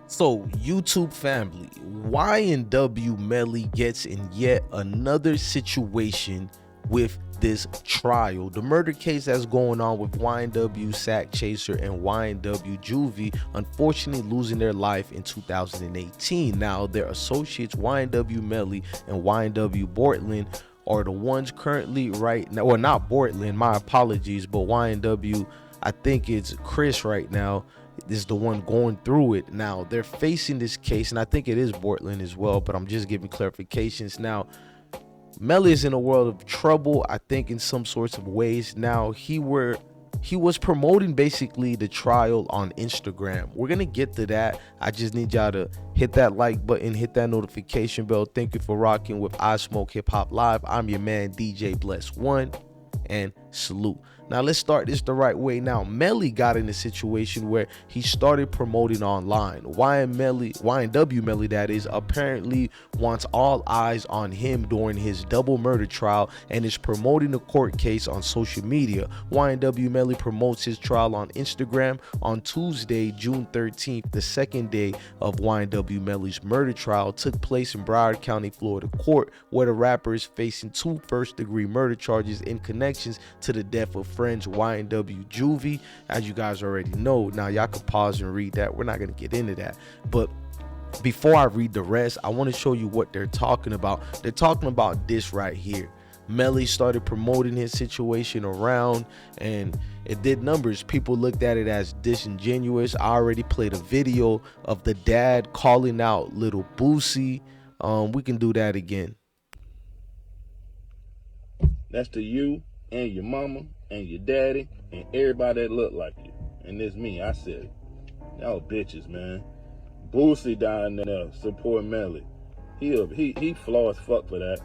So, YouTube family, Ynw Melly gets in yet another situation with this trial. The murder case that's going on with Ynw Sack Chaser and Ynw Juvie unfortunately losing their life in 2018. Now, their associates Ynw Melly and Ynw Bortland are the ones currently right now, well, not Bortland, my apologies, but Ynw, I think it's Chris right now, is the one going through it. Now they're facing this case, and I think it is Bortland as well, but I'm just giving clarifications. Now Melly is in a world of trouble, I think, in some sorts of ways. Now he was promoting basically the trial on Instagram. We're gonna get to that. I just need y'all to hit that like button, hit that notification bell. Thank you for rocking with IsmokeHiphop Live. I'm your man DJ Bless One, and salute. Now let's start this the right way. Now Melly got in a situation where he started promoting online. Ynw Melly, that is, apparently wants all eyes on him during his double murder trial and is promoting the court case on social media. Ynw Melly promotes his trial on Instagram on Tuesday, June 13th. The second day of Ynw Melly's murder trial took place in Broward County, Florida court, where the rapper is facing 2 first-degree murder charges in connections to the death of friends Ynw Juvie, as you guys already know. Now y'all can pause and read that. We're not going to get into that, but before I read the rest, I want to show you what they're talking about. They're talking about this right here. Melly started promoting his situation around and it did numbers. People looked at it as disingenuous. I already played a video of the dad calling out little Boosie. We can do that again. That's to you and your mama and your daddy and everybody that look like you. And it's me, I said it. Y'all bitches, man. Boosie down there support Melly. He flaw as fuck for that.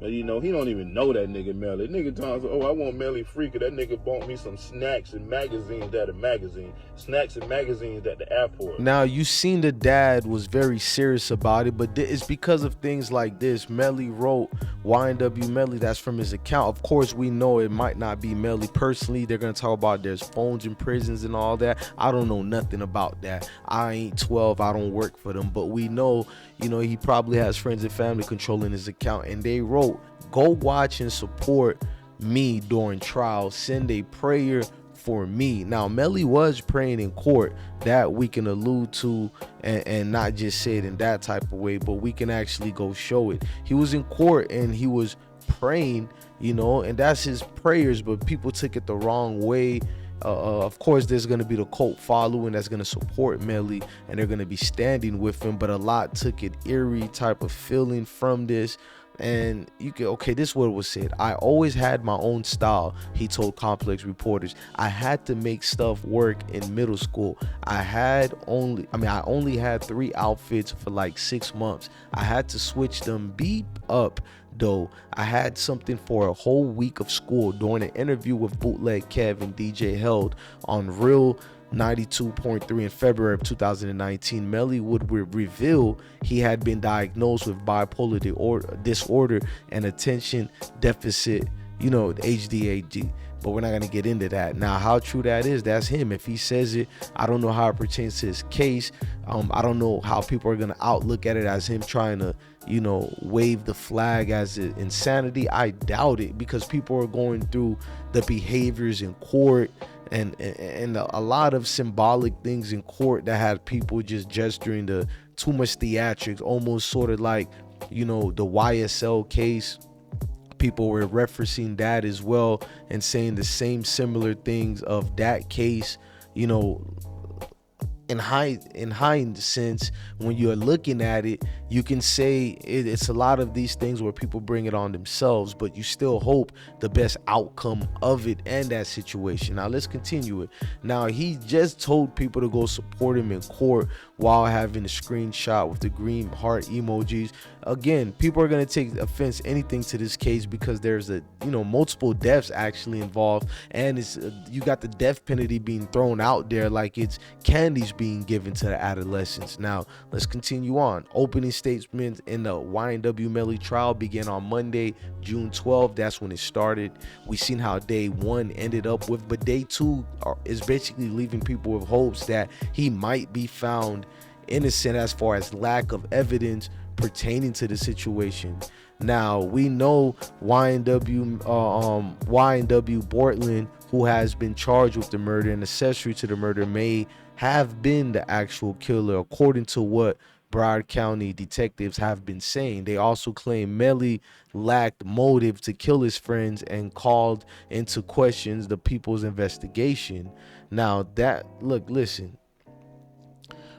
But you know, he don't even know that nigga Melly. Nigga talks, oh, I want Melly free because that nigga bought me some snacks and magazines at a magazine. Snacks and magazines at the airport. Now, you seen the dad was very serious about it, but it's because of things like this. Melly wrote Ynw Melly, that's from his account. Of course, we know it might not be Melly personally. They're going to talk about there's phones in prisons and all that. I don't know nothing about that. I ain't 12. I don't work for them. But we know, you know, he probably has friends and family controlling his account. And they wrote, go watch and support me during trial. Send a prayer for me. Now Melly was praying in court, that we can allude to, and not just say it in that type of way, but we can actually go show it. He was in court and he was praying, you know, and that's his prayers, but people took it the wrong way. Of course, there's going to be the cult following that's going to support Melly and they're going to be standing with him, but a lot took it eerie type of feeling from this. And you can, okay, this is what was said. I always had my own style, he told Complex reporters. I had to make stuff work in middle school. I only had 3 outfits for like 6 months. I had to switch them beep up though. I had something for a whole week of school. During an interview with Bootleg Kev and DJ Held on Real 92.3 in February of 2019, Melly would reveal he had been diagnosed with bipolar disorder and attention deficit, you know, ADHD. But we're not going to get into that. Now, how true that is, that's him. If he says it, I don't know how it pertains to his case. I don't know how people are going to outlook at it as him trying to, you know, wave the flag as insanity. I doubt it, because people are going through the behaviors in court and a lot of symbolic things in court that had people just gesturing to too much theatrics, almost sort of like, you know, the YSL case. People were referencing that as well and saying the same similar things of that case, you know. In hindsight, when you're looking at it, you can say it's a lot of these things where people bring it on themselves, but you still hope the best outcome of it and that situation. Now let's continue it. Now he just told people to go support him in court while having a screenshot with the green heart emojis. Again, people are going to take offense anything to this case because there's multiple deaths actually involved, and it's you got the death penalty being thrown out there like it's candies being given to the adolescents. Now let's continue on. Opening statements in the Ynw Melly trial began on Monday, June 12th. That's when it started. We seen how day 1 ended up with, but day 2 is basically leaving people with hopes that he might be found innocent as far as lack of evidence pertaining to the situation. Now we know YNW Portland, who has been charged with the murder and accessory to the murder, may have been the actual killer, according to what Broward County detectives have been saying. They also claim Melly lacked motive to kill his friends and called into questions the people's investigation. Now that, look, listen,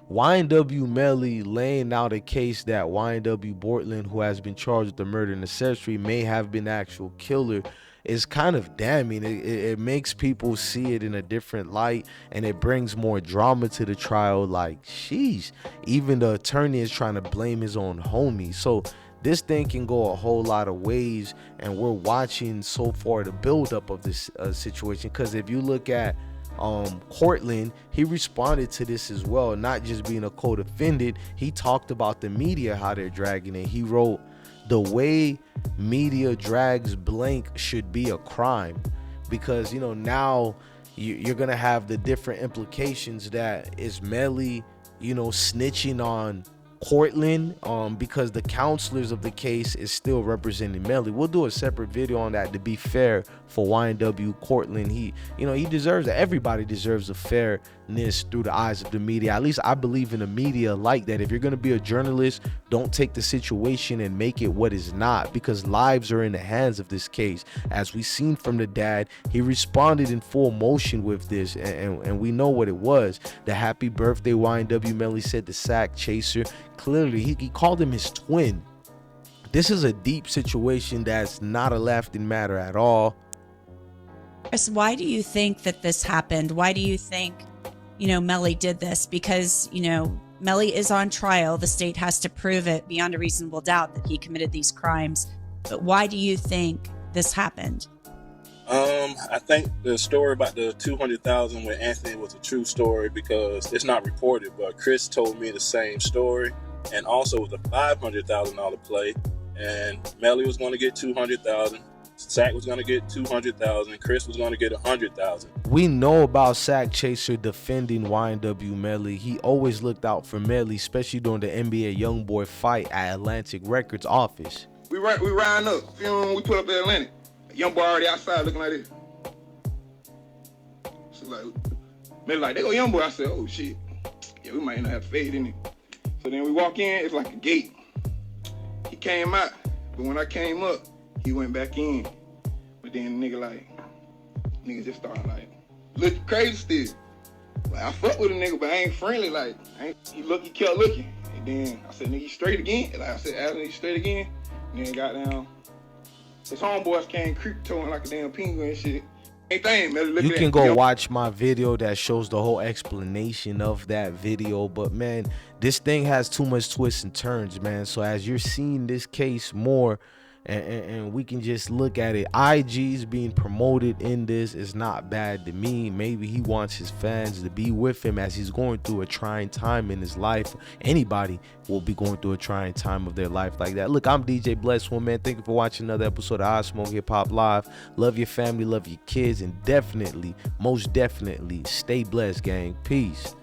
Ynw Melly laying out a case that Ynw Portland, who has been charged with the murder and accessory, may have been the actual killer, is kind of damning. It makes people see it in a different light, and it brings more drama to the trial. Like, sheesh, even the attorney is trying to blame his own homie. So this thing can go a whole lot of ways, and we're watching so far the buildup of this situation. Because if you look at Cortland, he responded to this as well, not just being a co-defendant. He talked about the media, how they're dragging it. He wrote, the way media drags blank should be a crime, because now you're gonna have the different implications that is Melly snitching on Cortland, because the counselors of the case is still representing Melly. We'll do a separate video on that, to be fair for YNW Cortland. He deserves it. Everybody deserves a fairness through the eyes of the media. At least I believe in the media like that. If you're gonna be a journalist, don't take the situation and make it what is not, because lives are in the hands of this case. As we seen from the dad, he responded in full motion with this, and we know what it was. The happy birthday YNW Melly said, the sack chaser. Clearly he called him his twin. This is a deep situation that's not a laughing matter at all. Chris, why do you think that this happened? Why do you think Melly did this? Because Melly is on trial. The state has to prove it beyond a reasonable doubt that he committed these crimes. But why do you think this happened? I think the story about the 200,000 with Anthony was a true story, because it's not reported, but Chris told me the same story, and also it was a $500,000 play, and Melly was going to get 200,000, Sack was going to get 200,000, Chris was going to get 100,000. We know about Sack Chaser defending YNW Melly. He always looked out for Melly, especially during the NBA YoungBoy fight at Atlantic Records office. We riding up, we put up at Atlantic. Young boy already outside looking like this. So like, Melly like, they go young boy. I said, oh shit. Yeah, we might not have to fade in it. So then we walk in, it's like a gate. He came out, but when I came up, he went back in. But then nigga just started like, looking crazy still. Like, I fuck with a nigga, but I ain't friendly. Like, he kept looking. And then I said, nigga, you straight again? And like I said, Alan, you straight again? And then got down. His homeboys came creep-toeing like a damn penguin and shit. You can go watch my video that shows the whole explanation of that video. But man, this thing has too much twists and turns, man. So as you're seeing this case more, and we can just look at it, IG's being promoted in this is not bad to me. Maybe he wants his fans to be with him as he's going through a trying time in his life. Anybody will be going through a trying time of their life like that. Look, I'm DJ Bless One, man. Thank you for watching another episode of IsmokeHiphop Live. Love your family, love your kids, and definitely, most definitely, stay blessed, gang. Peace.